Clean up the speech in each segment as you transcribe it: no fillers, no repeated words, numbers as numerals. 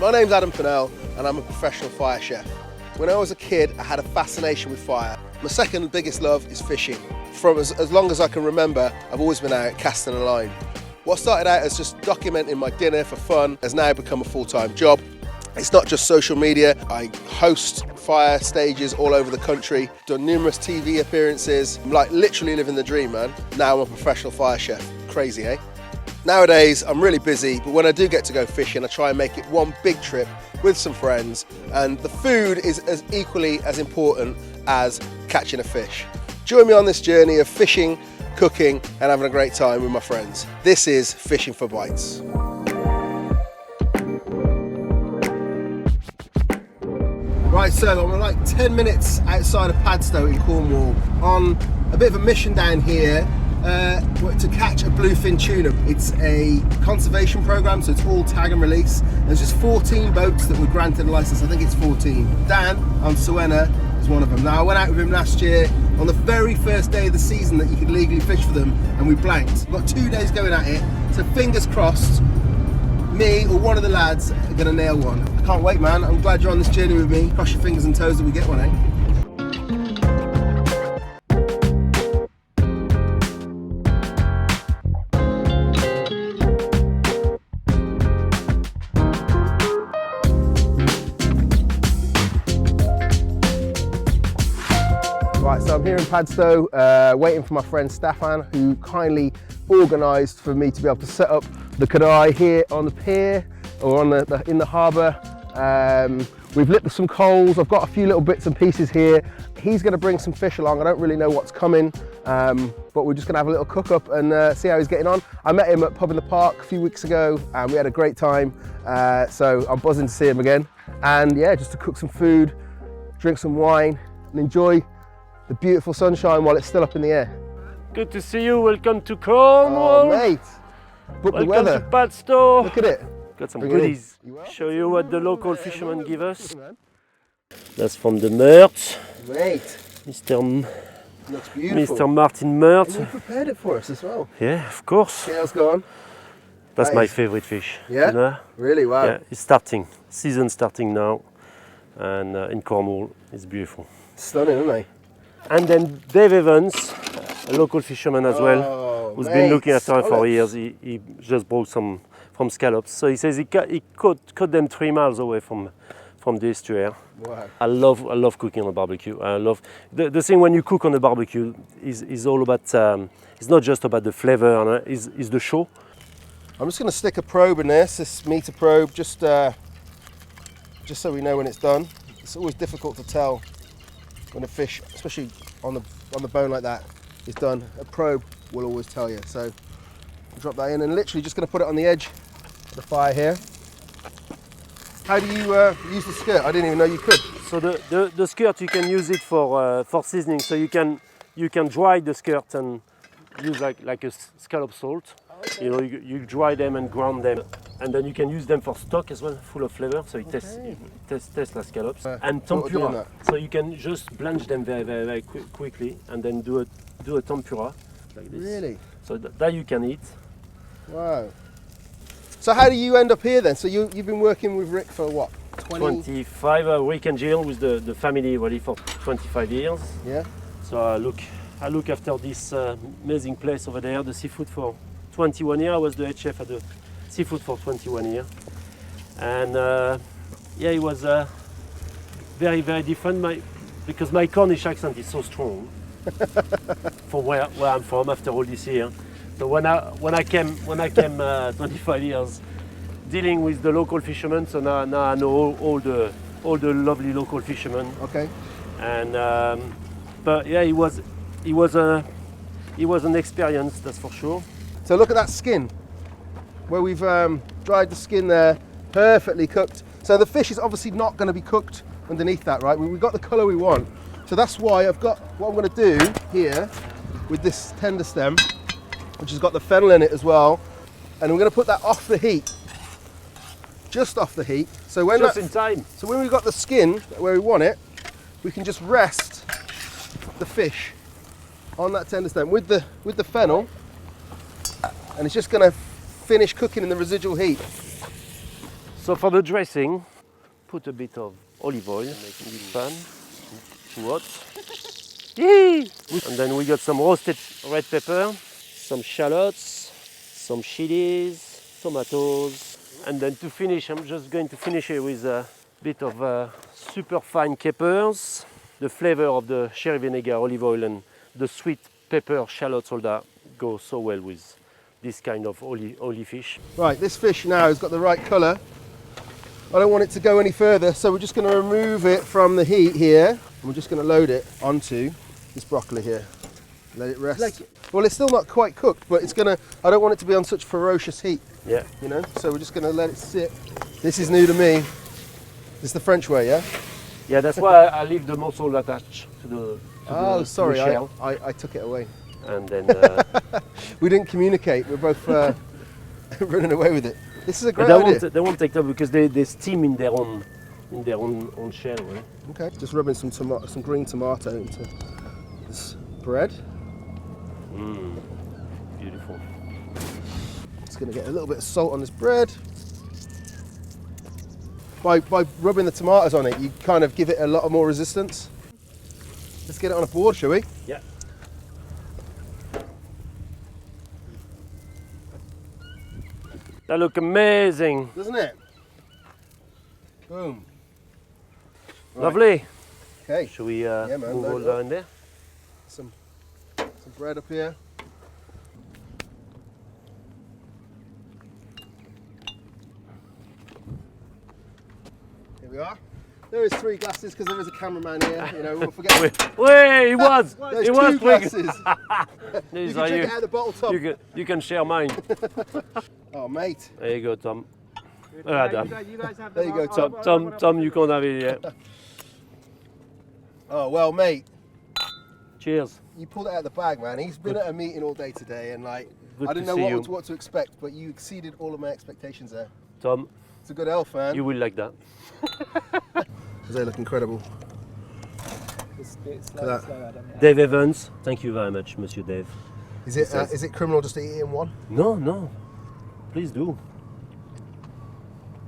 My name's Adam Fennell and I'm a professional fire chef. When I was a kid, I had a fascination with fire. My second biggest love is fishing. From as long as I can remember, I've always been out casting a line. What started out as just documenting my dinner for fun has now become a full-time job. It's not just social media. I host fire stages all over the country, done numerous TV appearances. I'm like literally living the dream, man. Now I'm a professional fire chef. Crazy, eh? Nowadays, I'm really busy, but when I do get to go fishing, I try and make it one big trip with some friends, and the food is as equally as important as catching a fish. Join me on this journey of fishing, cooking, and having a great time with my friends. This is Fishing for Bites. Right, so I'm like 10 minutes outside of Padstow in Cornwall on a bit of a mission down here to catch a bluefin tuna. It's a conservation program, so it's all tag and release. There's just 14 boats that were granted a license. I think it's 14. Dan on Sowenna is one of them. Now, I went out with him last year on the very first day of the season that you could legally fish for them, and we blanked. We've got 2 days going at it, so fingers crossed me or one of the lads are gonna nail one. I can't wait, man. I'm glad you're on this journey with me. Cross your fingers and toes that we get one, eh? Right, so I'm here in Padstow, waiting for my friend Stefan, who kindly organised for me to be able to set up the kadai here on the pier or on in the harbour. We've lit some coals. I've got a few little bits and pieces here. He's going to bring some fish along. I don't really know what's coming, but we're just going to have a little cook up and see how he's getting on. I met him at Pub in the Park a few weeks ago and we had a great time. So I'm buzzing to see him again. And yeah, just to cook some food, drink some wine and enjoy the beautiful sunshine while it's still up in the air. Good to see you. Welcome to Cornwall. Oh, mate. Book the weather. Welcome to Padstow. Look at it. Got some goodies. Show you what the local fishermen give us. That's from the Mert. Great. Looks beautiful. Mr. Martin Mert. And you prepared it for us as well. Yeah, of course. Scales gone. That's Nice. my favorite fish. Yeah? You know? Really? Wow. Yeah, it's starting. Season starting now. And in Cornwall, it's beautiful. Stunning, isn't they? And then Dave Evans, a local fisherman as well, who's been looking after it for years. He just brought some from scallops. So he says he caught them 3 miles away from the estuary. Wow. I love cooking on a barbecue. I love the thing when you cook on a barbecue is all about. It's not just about the flavor, and is the show. I'm just going to stick a probe in this meter probe, just so we know when it's done. It's always difficult to tell when a fish, especially on the bone like that, is done. A probe will always tell you. So drop that in and literally just going to put it on the edge of the fire here. How do you use the skirt? I didn't even know you could. So the skirt, you can use it for seasoning. So you can dry the skirt and use like a scallop salt. Okay. You know, you dry them and ground them, and then you can use them for stock as well, full of flavor. So it tastes like scallops. And tempura. So you can just blanch them very quickly, and then do a tempura like this. Really? So that you can eat. Wow. So how do you end up here then? So you've been working with Rick for what? 25. Rick and Jill with the family really for 25 years. Yeah. So I look after this amazing place over there, the seafood for 21 years. I was the head chef at the seafood for 21 years. And yeah, it was very different because my Cornish accent is so strong from where I'm from after all this year. So when I came 25 years dealing with the local fishermen, so now I know all the lovely local fishermen. Okay. And but yeah, it was an experience, that's for sure. So look at that skin, where we've dried the skin there, perfectly cooked. So the fish is obviously not going to be cooked underneath that, right? We've got the colour we want. So that's why I've got what I'm going to do here with this tender stem, which has got the fennel in it as well. And we're going to put that off the heat, just off the heat. So when in time. So when we've got the skin where we want it, we can just rest the fish on that tender stem with the fennel, and it's just going to finish cooking in the residual heat. So for the dressing, put a bit of olive oil, making it pan, too hot. Yee! And then we got some roasted red pepper, some shallots, some chilies, tomatoes, and then to finish, I'm just going to finish it with a bit of super fine capers. The flavor of the sherry vinegar, olive oil, and the sweet pepper, shallots, all that go so well with this kind of oily fish. Right, this fish now has got the right colour. I don't want it to go any further, so we're just going to remove it from the heat here. And we're just going to load it onto this broccoli here. Let it rest. Well, it's still not quite cooked, but it's gonna. I don't want it to be on such ferocious heat. Yeah. You know, so we're just gonna let it sit. This is new to me. This is the French way, yeah? Yeah, that's why I leave the muscle attached to the sorry, to the shell. I took it away. And then we didn't communicate. We're both running away with it. This is a great idea. They won't take time because they steam in their own shell. Right? Okay, just rubbing some green tomato into this bread. Beautiful. Just going to get a little bit of salt on this bread. By rubbing the tomatoes on it, you kind of give it a lot more resistance. Let's get it on a board, shall we? Yeah. That look amazing. Doesn't it? Boom. Right. Lovely. Okay. Shall we move all down there? Some bread up here. Here we are. There is 3 glasses because there is a cameraman here. You know, we'll forget. Wait, he was. There's he 2 was glasses. These You are can drink it out of the bottle, Tom. You can share mine. Oh, mate. There you go, Tom. You guys have There you go, Tom, you can't have it yet. Oh, well, mate. Cheers. You pulled it out of the bag, man. He's been at a meeting all day today, and like, Good I didn't to know see what to expect, but you exceeded all of my expectations there. Tom, It's a good elf, man. you will like that. They look incredible. Dave Evans, thank you very much, Monsieur Dave. Is it criminal just to eat it in one? No. Please do.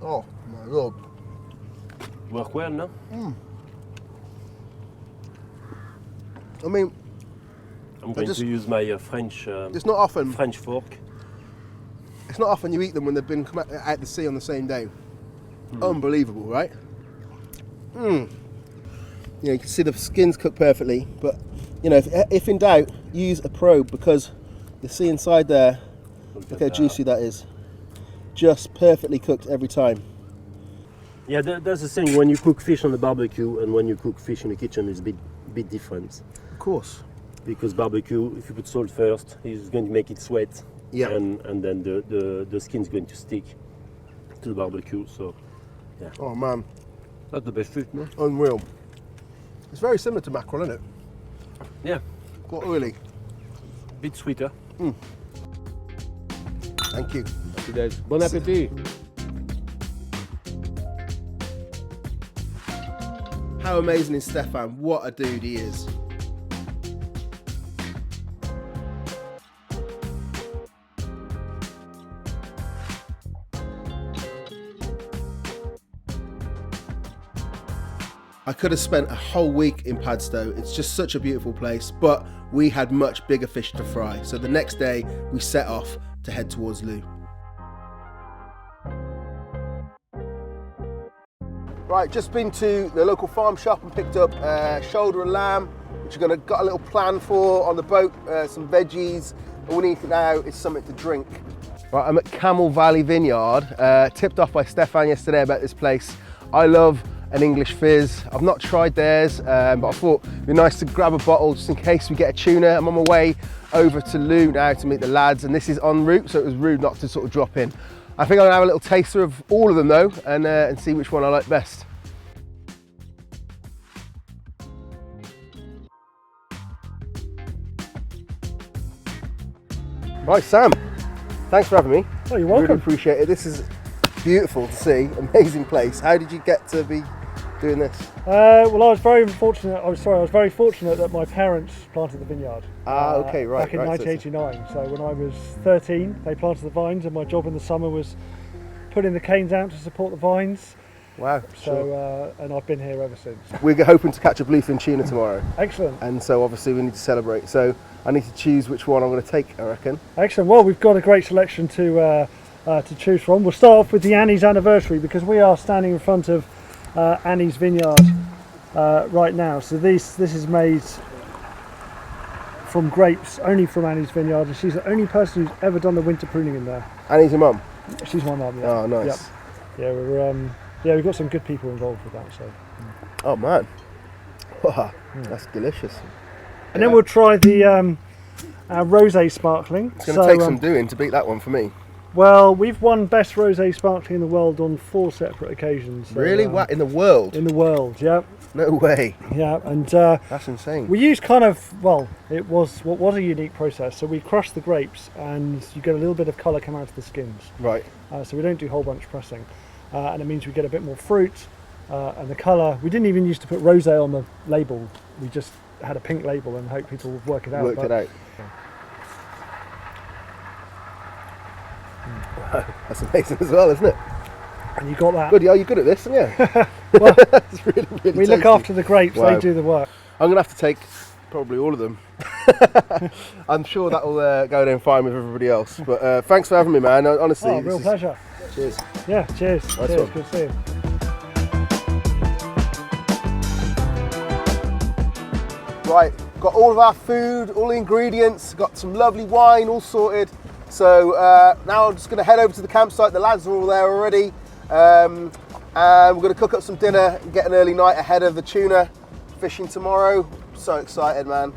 Oh my lord. Work well, no? I mean, I'm going to use my French it's not often. French fork. It's not often you eat them when they've been out the sea on the same day. Unbelievable, right? You know, you can see the skin's cooked perfectly, but you know, if in doubt, use a probe because you see inside there. Look how juicy that is. Just perfectly cooked every time. Yeah, that's the thing. When you cook fish on the barbecue and when you cook fish in the kitchen, it's a bit different. Of course. Because barbecue, if you put salt first, it's going to make it sweat. Yeah. And then the skin's going to stick to the barbecue. So, yeah. Oh man. That's the best fish, no? Unreal. It's very similar to mackerel, isn't it? Yeah. Quite oily. Bit sweeter. Thank you. Happy days. Bon appétit. How amazing is Stefan? What a dude he is. I could have spent a whole week in Padstow. It's just such a beautiful place, but we had much bigger fish to fry. So the next day we set off to head towards Looe. Right, just been to the local farm shop and picked up shoulder of lamb, which we're got a little plan for on the boat, some veggies, and we need now is something to drink. Right, I'm at Camel Valley Vineyard, tipped off by Stefan yesterday about this place. I love an English fizz. I've not tried theirs, but I thought it'd be nice to grab a bottle just in case we get a tuna. I'm on my way over to Looe now to meet the lads, and this is en route, so it was rude not to sort of drop in. I think I'm gonna have a little taster of all of them though, and see which one I like best. Right, Sam, thanks for having me. Oh, you're welcome. Really appreciate it. This is beautiful to see, amazing place. How did you get to be doing this? Well, I was very fortunate. I was very fortunate that my parents planted the vineyard. Okay, right. Back in 1989. So when I was 13, they planted the vines, and my job in the summer was putting the canes out to support the vines. Wow. So, and I've been here ever since. We're hoping to catch a bluefin tuna tomorrow. Excellent. And so obviously we need to celebrate. So I need to choose which one I'm going to take, I reckon. Excellent. Well, we've got a great selection to choose from. We'll start off with the Annie's anniversary because we are standing in front of Annie's vineyard right now. So this is made from grapes, only from Annie's vineyard, and she's the only person who's ever done the winter pruning in there. Annie's your mum? She's my mum. Yeah. Oh, nice. Yep. Yeah, we've got some good people involved with that. So. Oh man, that's delicious. And then we'll try the rosé sparkling. It's going to take some doing to beat that one for me. Well, we've won best rosé sparkling in the world on 4 separate occasions. So, really? What, in the world? In the world, yeah. No way. Yeah, and that's insane. We used kind of, well, it was what was a unique process. So we crush the grapes, and you get a little bit of colour come out of the skins. Right. So we don't do whole bunch pressing, and it means we get a bit more fruit and the colour. We didn't even used to put rosé on the label. We just had a pink label and hope people would work it out. Worked it out. Wow, that's amazing as well, isn't it? And you got that. Good, yeah, you're good at this, aren't you? Well, it's really, really we look tasty. after the grapes, Wow. they do the work. I'm going to have to take probably all of them. I'm sure that will go down fine with everybody else. But thanks for having me, man. Honestly, Oh, real pleasure. Cheers. Yeah, cheers. Nice Cheers, one. good to see you. Right, got all of our food, all the ingredients, got some lovely wine all sorted. So now I'm just going to head over to the campsite. The lads are all there already. And we're going to cook up some dinner and get an early night ahead of the tuna fishing tomorrow. So excited, man.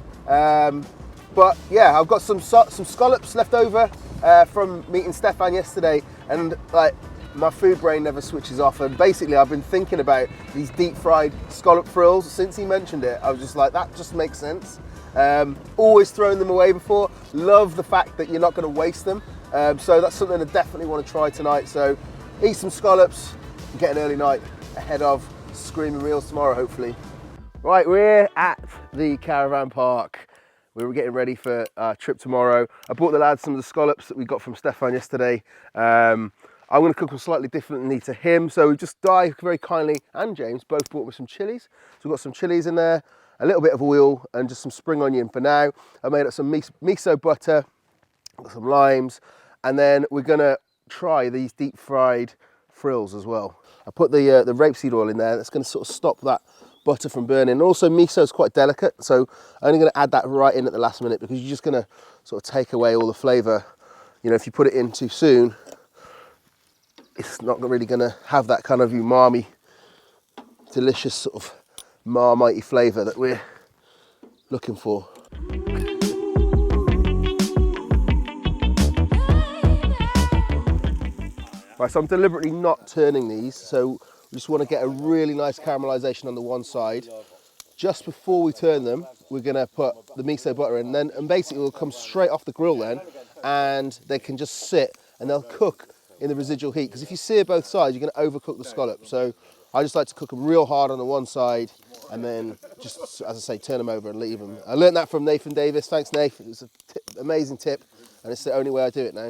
But yeah, I've got some scallops left over from meeting Stefan yesterday, and like my food brain never switches off. And basically, I've been thinking about these deep fried scallop frills since he mentioned it. I was just like, that just makes sense. Always thrown them away before. Love the fact that you're not going to waste them. So that's something I definitely want to try tonight. So eat some scallops and get an early night ahead of screaming reels tomorrow, hopefully. Right, we're at the caravan park. We were getting ready for our trip tomorrow. I brought the lads some of the scallops that we got from Stefan yesterday. I'm going to cook them slightly differently to him. So just Di very kindly and James both brought me some chilies. So we've got some chilies in there, a little bit of oil and just some spring onion for now. I made up some miso butter, got some limes, and then we're going to try these deep fried frills as well. I put the rapeseed oil in there. That's going to sort of stop that butter from burning. And also miso is quite delicate, so I'm only going to add that right in at the last minute because you're just going to sort of take away all the flavour. You know, if you put it in too soon, it's not really going to have that kind of umami, delicious sort of marmitey flavour that we're looking for. Right, so I'm deliberately not turning these, so we just want to get a really nice caramelisation on the one side. Just before we turn them, we're going to put the miso butter in, and basically it'll come straight off the grill then, and they can just sit and they'll cook in the residual heat. Because if you sear both sides, you're going to overcook the scallop. So I just like to cook them real hard on the one side, and then just, as I say, turn them over and leave them. I learned that from Nathan Davis. Thanks, Nath. It was an amazing tip, and it's the only way I do it now.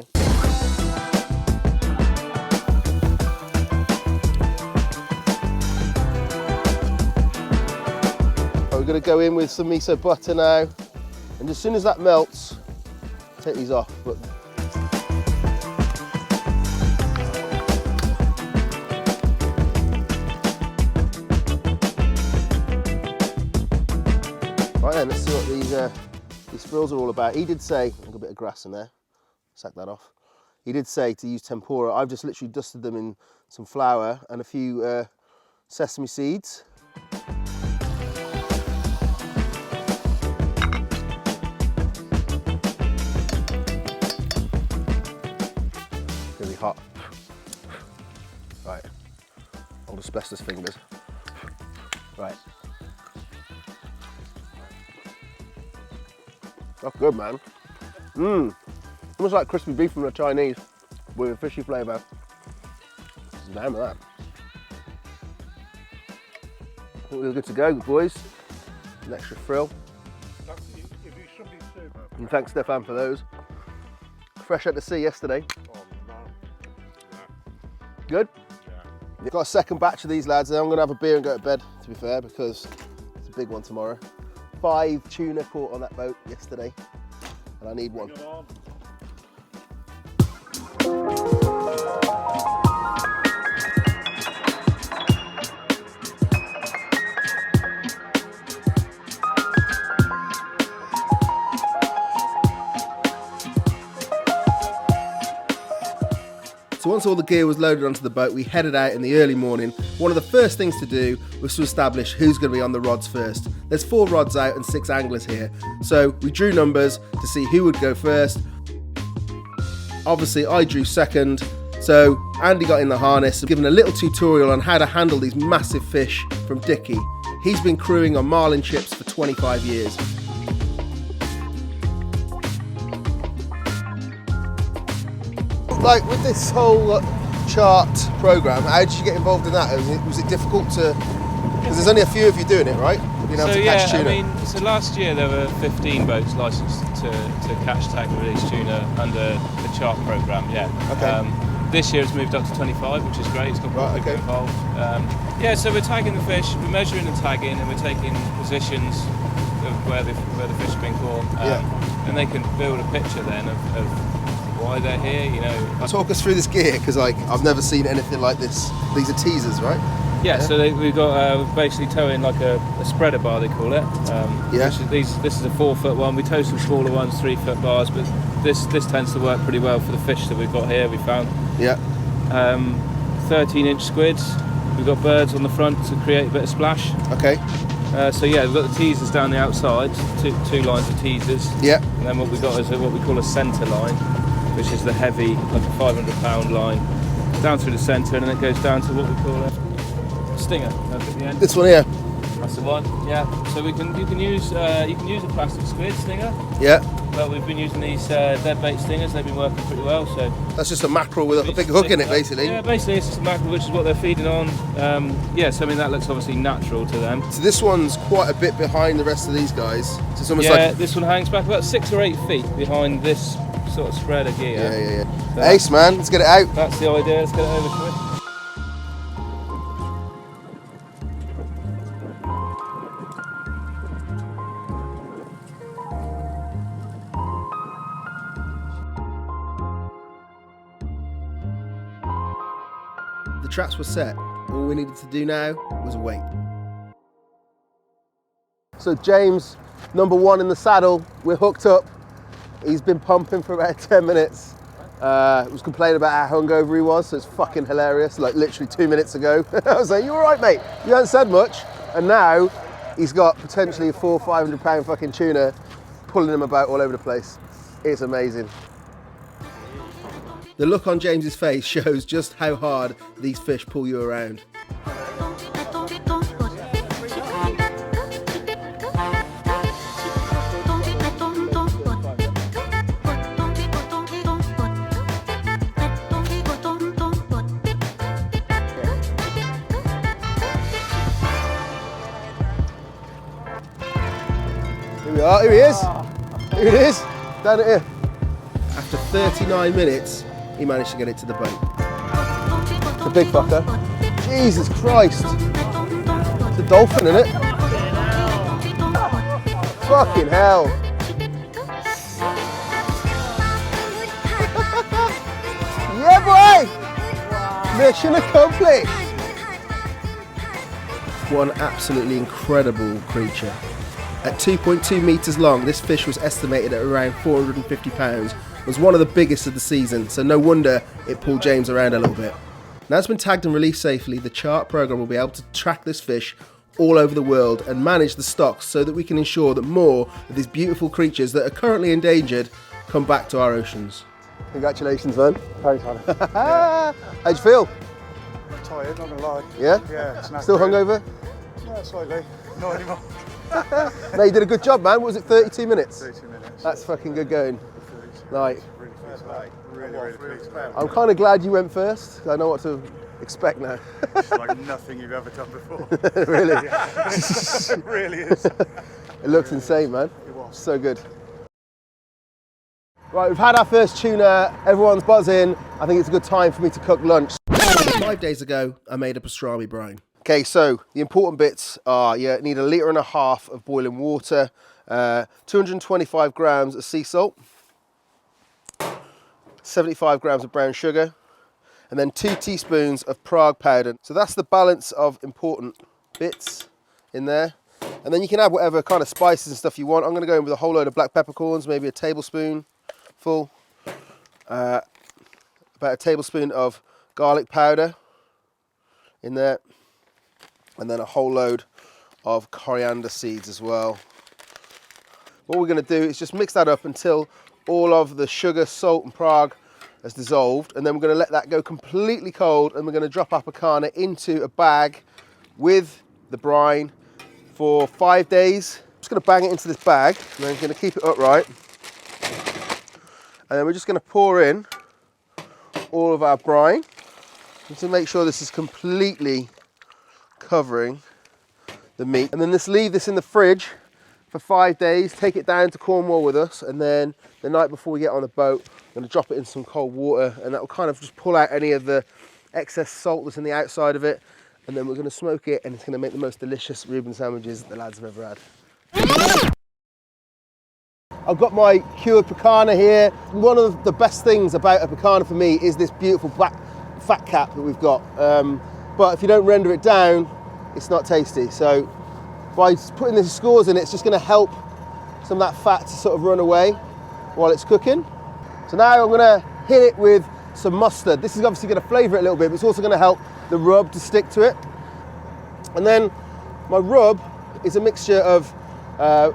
We're going to go in with some miso butter now, and as soon as that melts, take these off. But right then, let's see what these frills are all about. He did say, I've got a bit of grass in there, sack that off. He did say to use tempura. I've just literally dusted them in some flour and a few sesame seeds. Really hot. Right, old asbestos fingers. Right. That's good, man. Almost like crispy beef from the Chinese with a fishy flavour. Damn that. I think we're good to go, boys. An extra frill. And thanks, Stefan, for those. Fresh out the sea yesterday. I've got a second batch of these lads, and I'm going to have a beer and go to bed, to be fair, because it's a big one tomorrow. 5 tuna caught on that boat yesterday, and I need one. So once all the gear was loaded onto the boat, we headed out in the early morning. One of the first things to do was to establish who's going to be on the rods first. There's 4 rods out and 6 anglers here. So we drew numbers to see who would go first. Obviously I drew second. So Andy got in the harness and given a little tutorial on how to handle these massive fish from Dickie. He's been crewing on marlin ships for 25 years. Like with this whole chart program, how did you get involved in that? Was it difficult to? Because there's only a few of you doing it, right? Being able to catch tuna. I mean, so last year there were 15 boats licensed to catch, tag, and release tuna under the chart program. Yeah. Okay. This year it's moved up to 25, which is great. It's got more people involved. Yeah, so we're tagging the fish, we're measuring and tagging, and we're taking positions of where the fish have been caught, and they can build a picture then of why they're here, you know. Talk us through this gear, because like I've never seen anything like this. These are teasers, right? Yeah. So we've got we're basically towing like a spreader bar, they call it. This is a 4-foot one. We tow some smaller ones, 3-foot bars, but this tends to work pretty well for the fish that we've got here. We found 13-inch squids. We've got birds on the front to create a bit of splash. Okay. So yeah, we've got the teasers down the outside, two lines of teasers. Yeah. And then what we've got is what we call a centre line, which is the heavy, like a 500-pound line, down through the centre, and then it goes down to what we call a stinger at the end. This one here. That's the one. Yeah. So you can use a plastic squid stinger. Yeah. But we've been using these dead bait stingers. They've been working pretty well. So that's just a mackerel with a big hook in it, basically. Yeah, basically it's just a mackerel, which is what they're feeding on. Yeah. So I mean that looks obviously natural to them. So this one's quite a bit behind the rest of these guys. So it's almost this one hangs back about 6 or 8 feet behind this sort of spread of gear. Yeah. So ace, man, let's get it out. That's the idea, let's get it over to it. The traps were set. All we needed to do now was wait. So James, number 1 in the saddle, we're hooked up. He's been pumping for about 10 minutes. He was complaining about how hungover he was, so it's fucking hilarious. Like literally 2 minutes ago. I was like, you all right, mate? You haven't said much. And now he's got potentially a 400-500 pound fucking tuna pulling him about all over the place. It's amazing. The look on James's face shows just how hard these fish pull you around. Here we are, here he is. Here it is, down it here. After 39 minutes, he managed to get it to the boat. It's a big fucker. Jesus Christ. It's a dolphin, isn't it? Fucking hell. Yeah, boy! Mission accomplished. One absolutely incredible creature. At 2.2 metres long, this fish was estimated at around 450 pounds. Was one of the biggest of the season, so no wonder it pulled James around a little bit. Now it's been tagged and released safely, the chart program will be able to track this fish all over the world and manage the stocks so that we can ensure that more of these beautiful creatures that are currently endangered come back to our oceans. Congratulations, man. Thanks, honey. How'd you feel? Tired, not gonna lie. Yeah? Yeah, it's still hungover? Yeah, slightly. Not anymore. No, you did a good job, man. What was it, 32 minutes? 32 minutes. That's fucking good going. Like, Really pleased. I'm kind of glad you went first. I know what to expect now. It's like nothing you've ever done before. Really? It really is. It looks insane, man. It was. So good. Right, we've had our first tuna. Everyone's buzzing. I think it's a good time for me to cook lunch. 5 days ago, I made a pastrami brine. Okay, so the important bits are, you need 1.5 litres of boiling water, 225 grams of sea salt, 75 grams of brown sugar, and then 2 teaspoons of Prague powder. So that's the balance of important bits in there. And then you can add whatever kind of spices and stuff you want. I'm going to go in with a whole load of black peppercorns, maybe a tablespoon full, about a tablespoon of garlic powder in there, and then a whole load of coriander seeds as well. What we're going to do is just mix that up until all of the sugar, salt and Prague has dissolved, and then we're going to let that go completely cold, and we're going to drop our pecana into a bag with the brine for 5 days. I'm just going to bang it into this bag, and then I'm going to keep it upright, and then we're just going to pour in all of our brine to make sure this is completely covering the meat, and then just leave this in the fridge for 5 days, take it down to Cornwall with us, and then the night before we get on the boat, I'm going to drop it in some cold water, and that will kind of just pull out any of the excess salt that's in the outside of it, and then we're going to smoke it, and it's going to make the most delicious Reuben sandwiches that the lads have ever had. I've got my cured pecana here. One of the best things about a pecana for me is this beautiful black fat cap that we've got, but if you don't render it down, it's not tasty. So by putting the scores in, it's just going to help some of that fat to sort of run away while it's cooking. So now I'm going to hit it with some mustard. This is obviously going to flavour it a little bit, but it's also going to help the rub to stick to it. And then my rub is a mixture of a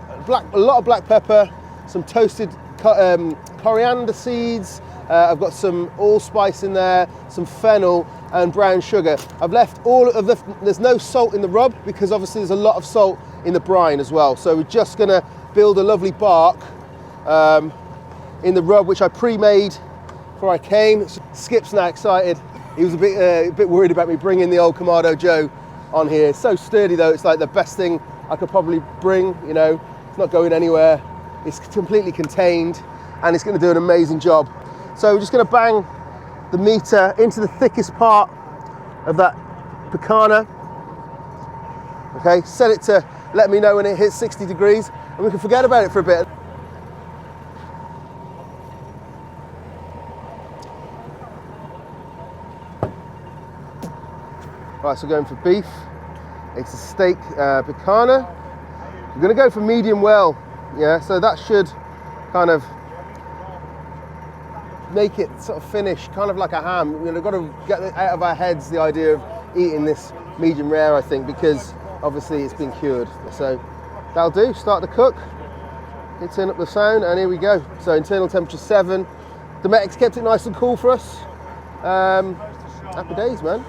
lot of black pepper, some toasted coriander seeds, I've got some allspice in there, some fennel and brown sugar. I've left all of there's no salt in the rub because obviously there's a lot of salt in the brine as well. So we're just gonna build a lovely bark in the rub, which I pre-made before I came. Skip's now excited. He was a bit worried about me bringing the old Kamado Joe on here. It's so sturdy though, it's like the best thing I could probably bring, you know. It's not going anywhere. It's completely contained and it's gonna do an amazing job. So we're just gonna bang the meter into the thickest part of that pecana. Okay, set it to let me know when it hits 60 degrees and we can forget about it for a bit. Right, so going for beef. It's a steak pecana. We're gonna go for medium well, yeah, so that should kind of make it sort of finish, kind of like a ham. We've got to get out of our heads the idea of eating this medium rare, I think, because obviously it's been cured. So that'll do, start to cook. Let's turn up the sound and here we go. So internal temperature 7. Dometics kept it nice and cool for us. Happy days, man.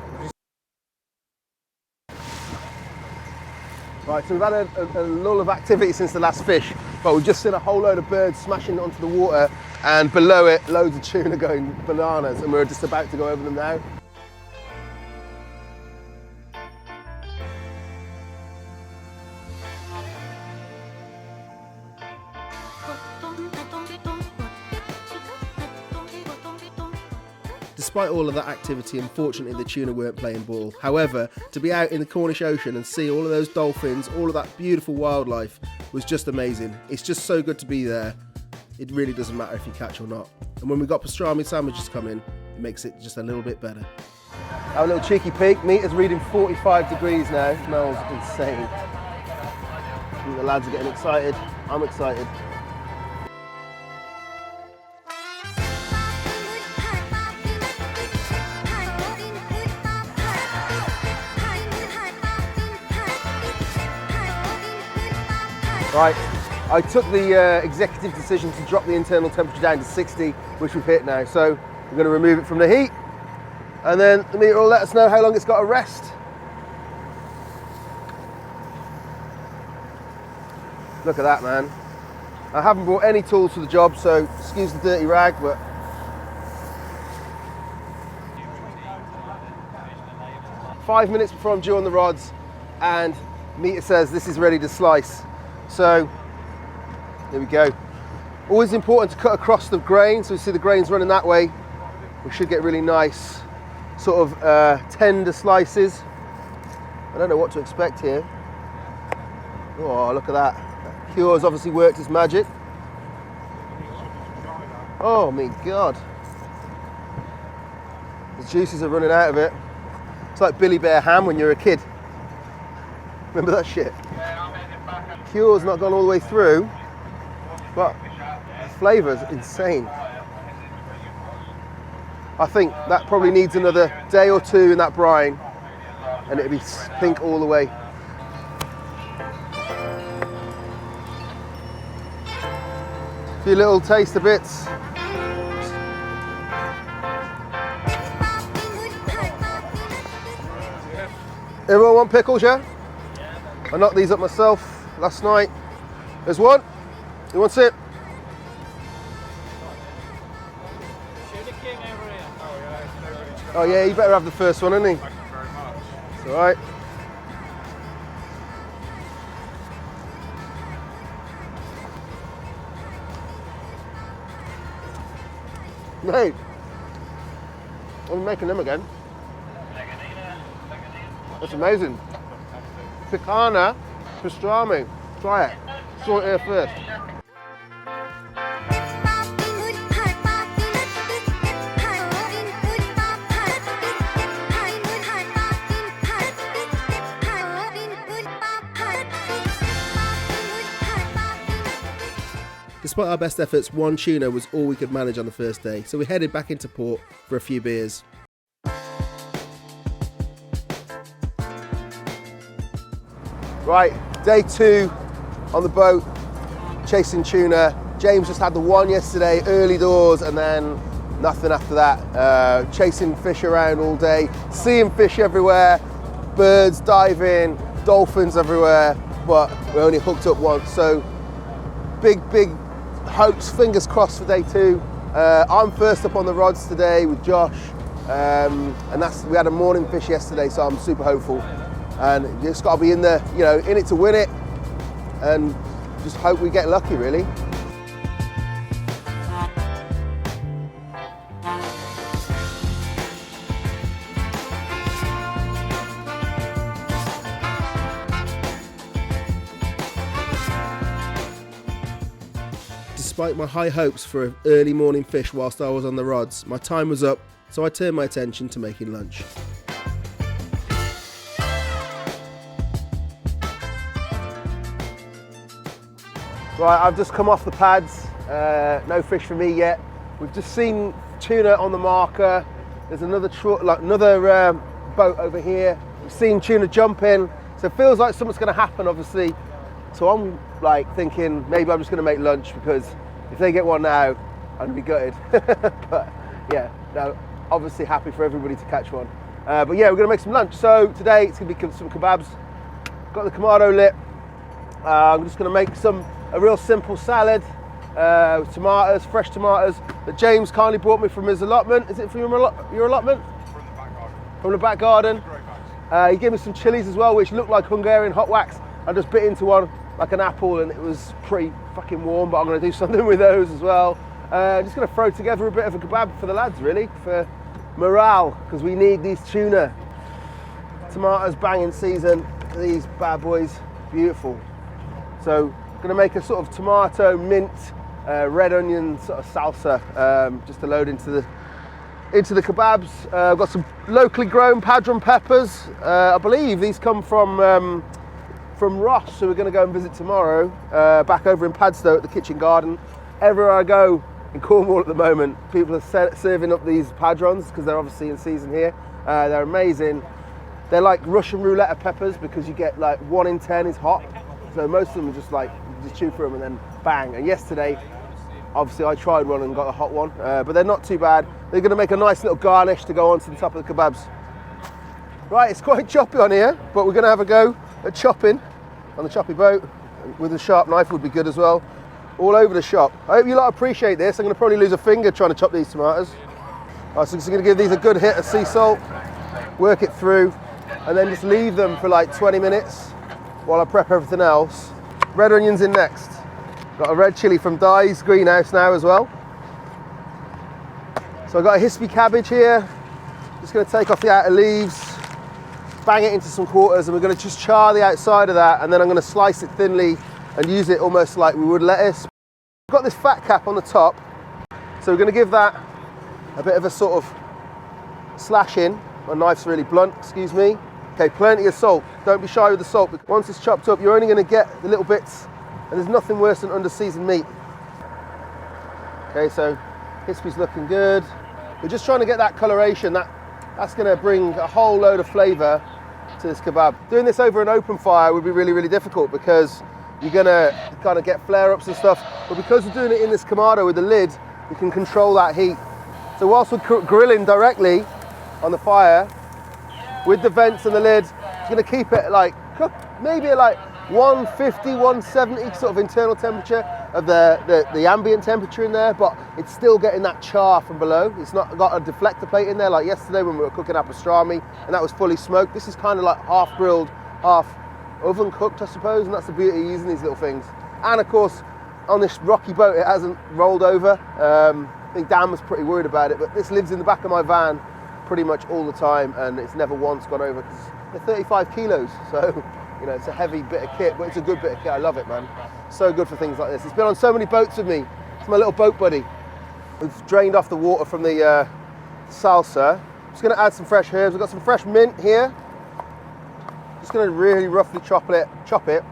Right, so we've had a lull of activity since the last fish, but we've just seen a whole load of birds smashing onto the water and below it, loads of tuna going bananas, and we're just about to go over them now. Despite all of that activity, unfortunately the tuna weren't playing ball. However, to be out in the Cornish Ocean and see all of those dolphins, all of that beautiful wildlife was just amazing. It's just so good to be there. It really doesn't matter if you catch or not. And when we've got pastrami sandwiches coming, it makes it just a little bit better. Have a little cheeky peek. Meter's reading 45 degrees now. It smells insane. I think the lads are getting excited. I'm excited. Right, I took the executive decision to drop the internal temperature down to 60, which we've hit now. So we're going to remove it from the heat, and then the meter will let us know how long it's got to rest. Look at that, man. I haven't brought any tools for the job, so excuse the dirty rag, but five minutes before I'm due on the rods, and meter says this is ready to slice. So there we go. Always important to cut across the grain, so you see the grains running that way. We should get really nice sort of tender slices. I don't know what to expect here. Oh, look at that. Cure's obviously worked its magic. Oh my God. The juices are running out of it. It's like Billy Bear ham when you're a kid. Remember that shit? Cure's not gone all the way through, but the flavour's insane. I think that probably needs another day or two in that brine and it'll be pink all the way. A few little taster bits. Everyone want pickles, yeah? I knocked these up myself last night. There's one. Who wants it? Oh yeah, you better have the first one, hasn't he? Thank you very much. It's all right. Mate, I'm making them again. That's amazing. Picana pastrami. Try it. Saw it here first. Despite our best efforts, one tuna was all we could manage on the first day, so we headed back into port for a few beers. Right, day 2 on the boat, chasing tuna. James just had the one yesterday, early doors, and then nothing after that. Chasing fish around all day, seeing fish everywhere, birds diving, dolphins everywhere, but we only hooked up once. So big hopes, fingers crossed for day 2. I'm first up on the rods today with Josh, and we had a morning fish yesterday, so I'm super hopeful. And you just got to be in there, you know, in it to win it, and just hope we get lucky, really. Despite my high hopes for an early morning fish whilst I was on the rods, my time was up, so I turned my attention to making lunch. Right, I've just come off the pads, no fish for me yet. We've just seen tuna on the marker. There's another boat over here. We've seen tuna jump in, so it feels like something's going to happen, obviously. So I'm like thinking maybe I'm just going to make lunch, because if they get one now, I'm going to be gutted. But yeah, no, obviously happy for everybody to catch one. But yeah, we're going to make some lunch. So today it's going to be some kebabs. Got the Kamado lit. I'm just going to make a real simple salad with tomatoes, fresh tomatoes that James kindly brought me from his allotment. Is it from your allotment? From the back garden. From the back garden. He gave me some chilies as well, which looked like Hungarian hot wax. I just bit into one like an apple and it was pretty fucking warm, but I'm going to do something with those as well. Just going to throw together a bit of a kebab for the lads, really, for morale, because we need these tuna. Tomatoes banging season, these bad boys, beautiful. So going to make a sort of tomato, mint, red onion sort of salsa, just to load into the kebabs. I've got some locally grown padron peppers. I believe these come from Ross, so we're going to go and visit tomorrow, back over in Padstow at the kitchen garden. Everywhere I go in Cornwall at the moment, people are serving up these padrons, because they're obviously in season here. They're amazing. They're like Russian roulette peppers, because you get like 1 in 10 is hot. So most of them are just like, just chew through them and then bang. And yesterday, obviously I tried one and got a hot one, but they're not too bad. They're going to make a nice little garnish to go onto the top of the kebabs. Right, it's quite choppy on here, but we're going to have a go at chopping on the choppy boat. With a sharp knife would be good as well. All over the shop. I hope you lot appreciate this. I'm going to probably lose a finger trying to chop these tomatoes. Right, so I'm just going to give these a good hit of sea salt, work it through, and then just leave them for like 20 minutes while I prep everything else. Red onions in next. Got a red chilli from Dye's greenhouse now as well. So I've got a hispy cabbage here. Just going to take off the outer leaves, bang it into some quarters, and we're going to just char the outside of that, and then I'm going to slice it thinly and use it almost like we would lettuce. We've got this fat cap on the top, so we're going to give that a bit of a sort of slash in. My knife's really blunt, excuse me. Okay, plenty of salt. Don't be shy with the salt, because once it's chopped up, you're only going to get the little bits, and there's nothing worse than under-seasoned meat. Okay, so hispi's looking good. We're just trying to get that coloration. That's going to bring a whole load of flavour to this kebab. Doing this over an open fire would be really, really difficult, because you're going to kind of get flare-ups and stuff. But because we're doing it in this Kamado with the lid, we can control that heat. So whilst we're grilling directly on the fire, with the vents and the lid, it's going to keep it like cooked, maybe at like 150, 170 sort of internal temperature of the ambient temperature in there, but it's still getting that char from below. It's not got a deflector plate in there like yesterday when we were cooking our pastrami, and that was fully smoked. This is kind of like half grilled, half oven cooked, I suppose, and that's the beauty of using these little things. And of course, on this rocky boat, it hasn't rolled over. I think Dan was pretty worried about it, but this lives in the back of my van pretty much all the time, and it's never once gone over, because they're 35 kilos, so you know, it's a heavy bit of kit, but it's a good bit of kit. I love it, man. So good for things like this. It's been on so many boats with me. It's my little boat buddy. We've drained off the water from the salsa. Just going to add some fresh herbs. We've got some fresh mint here. Just going to really roughly chop it.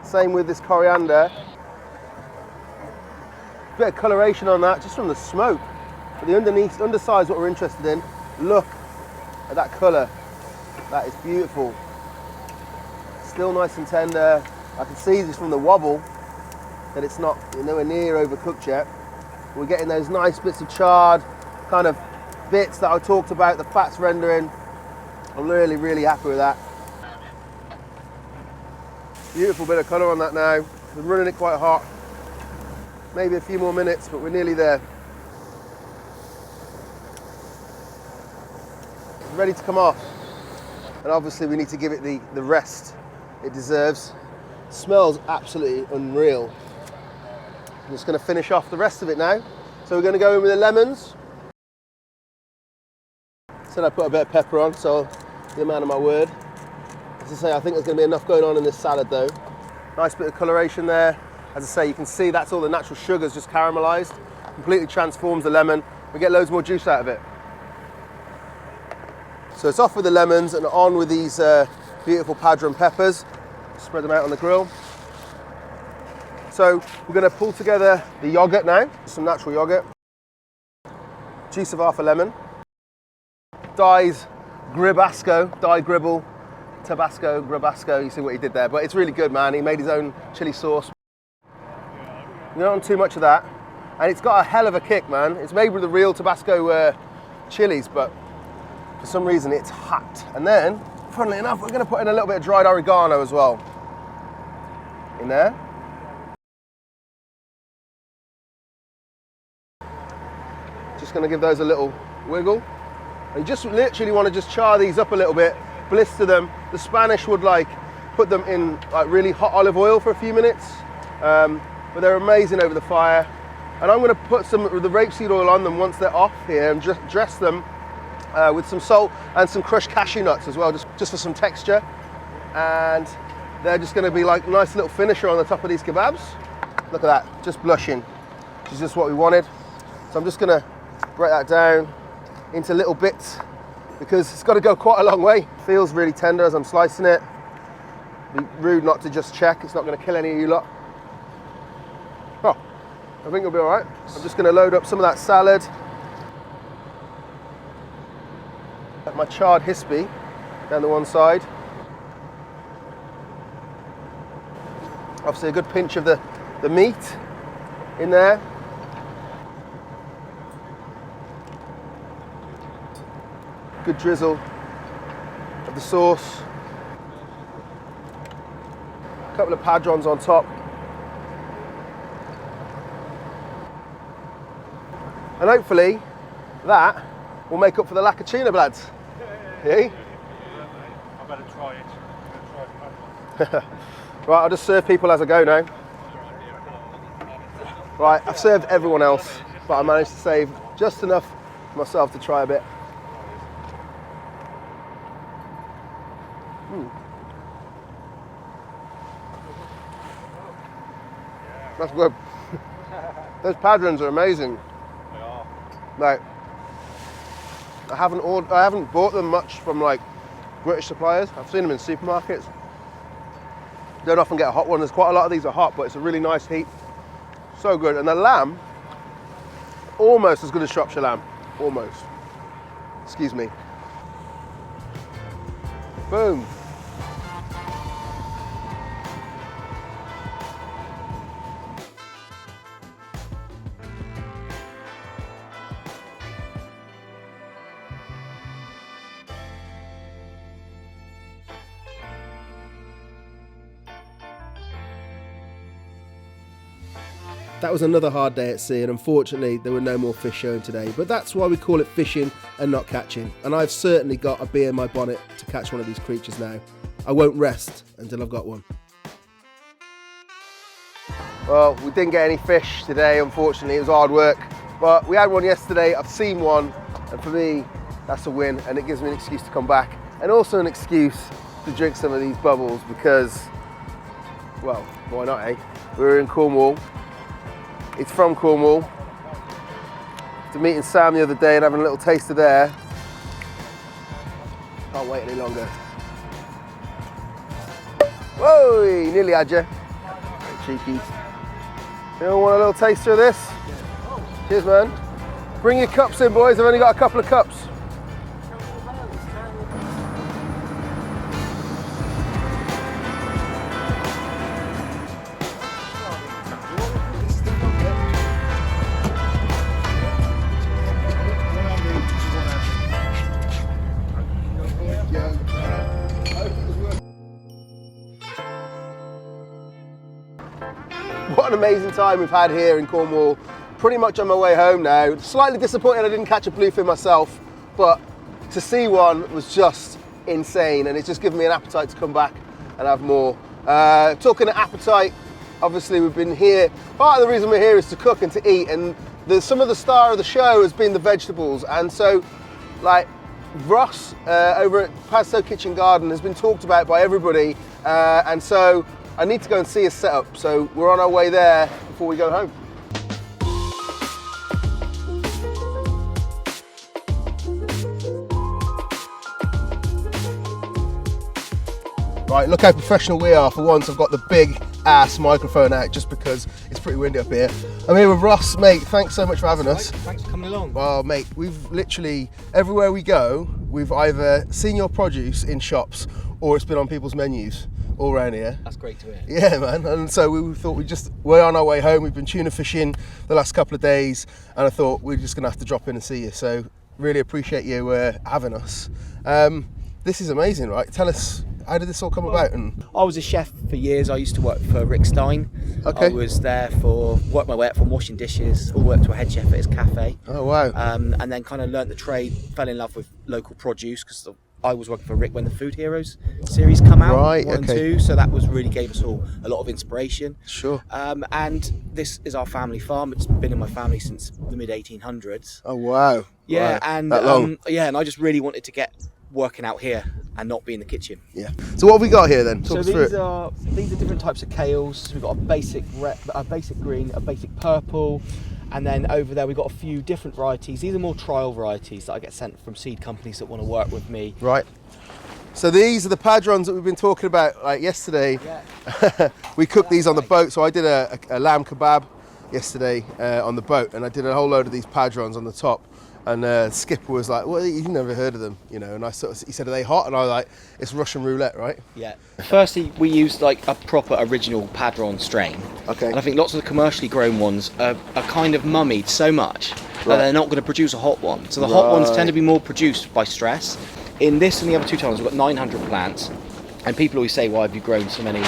Same with this coriander. Bit of coloration on that, just from the smoke. But the underside is what we're interested in. Look at that colour. That is beautiful. Still nice and tender. I can see just from the wobble that it's not nowhere near overcooked yet. We're getting those nice bits of charred kind of bits that I talked about, the fat's rendering. I'm really, really happy with that. Beautiful bit of colour on that now. We're running it quite hot. Maybe a few more minutes, but we're nearly there. It's ready to come off. And obviously we need to give it the rest it deserves. It smells absolutely unreal. I'm just going to finish off the rest of it now. So we're going to go in with the lemons. Said I put a bit of pepper on, so you're a man of my word. As I say, I think there's going to be enough going on in this salad though. Nice bit of coloration there. As I say, you can see that's all the natural sugars just caramelised. Completely transforms the lemon. We get loads more juice out of it. So it's off with the lemons and on with these beautiful padron peppers. Spread them out on the grill. So we're going to pull together the yogurt now, some natural yogurt. Juice of half a lemon. Dyed gribble, Tabasco, grabasco, you see what he did there. But it's really good, man. He made his own chili sauce. We don't want too much of that. And it's got a hell of a kick, man. It's made with the real Tabasco chilies, but for some reason it's hot. And then, funnily enough, we're going to put in a little bit of dried oregano as well. In there. Just going to give those a little wiggle. And you just literally want to just char these up a little bit, blister them. The Spanish would like put them in like really hot olive oil for a few minutes, but they're amazing over the fire. And I'm going to put some of the rapeseed oil on them once they're off here, and just dress them with some salt and some crushed cashew nuts as well, just for some texture. And they're just going to be like a nice little finisher on the top of these kebabs. Look at that, just blushing, which is just what we wanted. So I'm just going to break that down into little bits, because it's got to go quite a long way. Feels really tender as I'm slicing it. Be rude not to just check. It's not going to kill any of you lot. Oh, I think it'll be all right. I'm just going to load up some of that salad. My charred hispi down the one side. Obviously a good pinch of the meat in there. Good drizzle of the sauce. A couple of padrons on top. And hopefully that will make up for the lack of tuna, lads. Yeah? I better try it. Right, I'll just serve people as I go now. Right, I've served everyone else, but I managed to save just enough for myself to try a bit. That's good. Those padrons are amazing. They are. Like, I haven't bought them much from like British suppliers. I've seen them in supermarkets. Don't often get a hot one. There's quite a lot of these are hot, but it's a really nice heat. So good. And the lamb, almost as good as Shropshire lamb. Almost. Excuse me. Boom. That was another hard day at sea, and unfortunately there were no more fish showing today, but that's why we call it fishing and not catching, and I've certainly got a bee in my bonnet to catch one of these creatures now. I won't rest until I've got one. Well, we didn't get any fish today, unfortunately. It was hard work, but we had one yesterday. I've seen one, and for me that's a win, and it gives me an excuse to come back, and also an excuse to drink some of these bubbles because, well, why not, eh? We're in Cornwall. It's from Cornwall. After meeting Sam the other day and having a little taster there, can't wait any longer. Whoa, nearly had you. Cheeky. You all want a little taster of this? Cheers, man. Bring your cups in, boys. I've only got a couple of cups. What an amazing time we've had here in Cornwall. Pretty much on my way home now. Slightly disappointed I didn't catch a bluefin myself, but to see one was just insane, and it's just given me an appetite to come back and have more. Talking of appetite, obviously we've been here. Part of the reason we're here is to cook and to eat, and some of the star of the show has been the vegetables, and so like Ross over at Padstow Kitchen Garden has been talked about by everybody, and so I need to go and see his setup, so we're on our way there before we go home. Right, look how professional we are. For once I've got the big ass microphone out just because it's pretty windy up here. I'm here with Ross, mate. Thanks so much for having us. Thanks for coming along. Well, mate, we've literally, everywhere we go, we've either seen your produce in shops or it's been on people's menus all around here. That's great to hear. Yeah, man. And so we thought we're on our way home. We've been tuna fishing the last couple of days, and I thought we're just going to have to drop in and see you. So really appreciate you having us. This is amazing, right? Tell us, how did this all come about? And I was a chef for years. I used to work for Rick Stein. Okay. I was there worked my way up from washing dishes, all the way up to a head chef at his cafe. Oh, wow. And then kind of learnt the trade, fell in love with local produce because I was working for Rick when the Food Heroes series come out, right, 1 and 2, so that really gave us all a lot of inspiration. Sure. And this is our family farm. It's been in my family since the mid 1800s. Oh, wow. Yeah, wow. and that long. and I just really wanted to get working out here and not be in the kitchen. Yeah. So what have we got here then? Talk us through these are different types of kales. We've got a basic green, a basic purple. And then over there we've got a few different varieties. These are more trial varieties that I get sent from seed companies that want to work with me. Right. So these are the padrons that we've been talking about like yesterday. Yeah. We cooked these on the boat. So I did a lamb kebab yesterday on the boat, and I did a whole load of these padrons on the top. And Skipper was like, well, you've never heard of them, you know, and he said, are they hot? And I was like, it's Russian roulette, right? Yeah. Firstly, we used like a proper original padron strain. Okay. And I think lots of the commercially grown ones are kind of mummied so much that they're not going to produce a hot one. So the hot ones tend to be more produced by stress. In this and the other two tunnels, we've got 900 plants. And people always say, why have you grown so many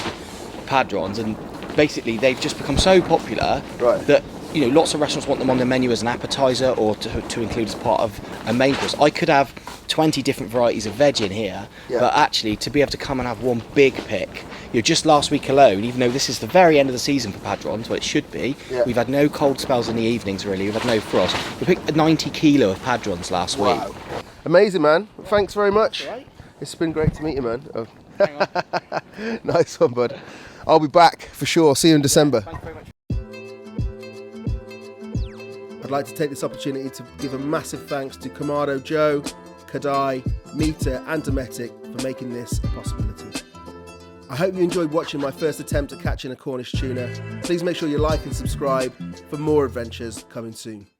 padrons? And basically, they've just become so popular that lots of restaurants want them on their menu as an appetizer or to include as part of a main course. I could have 20 different varieties of veg in here, but actually to be able to come and have one big pick, just last week alone, even though this is the very end of the season for padrons, well it should be, we've had no cold spells in the evenings really, we've had no frost. We picked 90 kilo of padrons last week. Amazing, man. Thanks very much. Right. It's been great to meet you, man. Oh. Nice one, bud. I'll be back for sure. See you in December. Thank you very much. I'd like to take this opportunity to give a massive thanks to Kamado Joe, Kadai, Mita and Dometic for making this a possibility. I hope you enjoyed watching my first attempt at catching a Cornish tuna. Please make sure you like and subscribe for more adventures coming soon.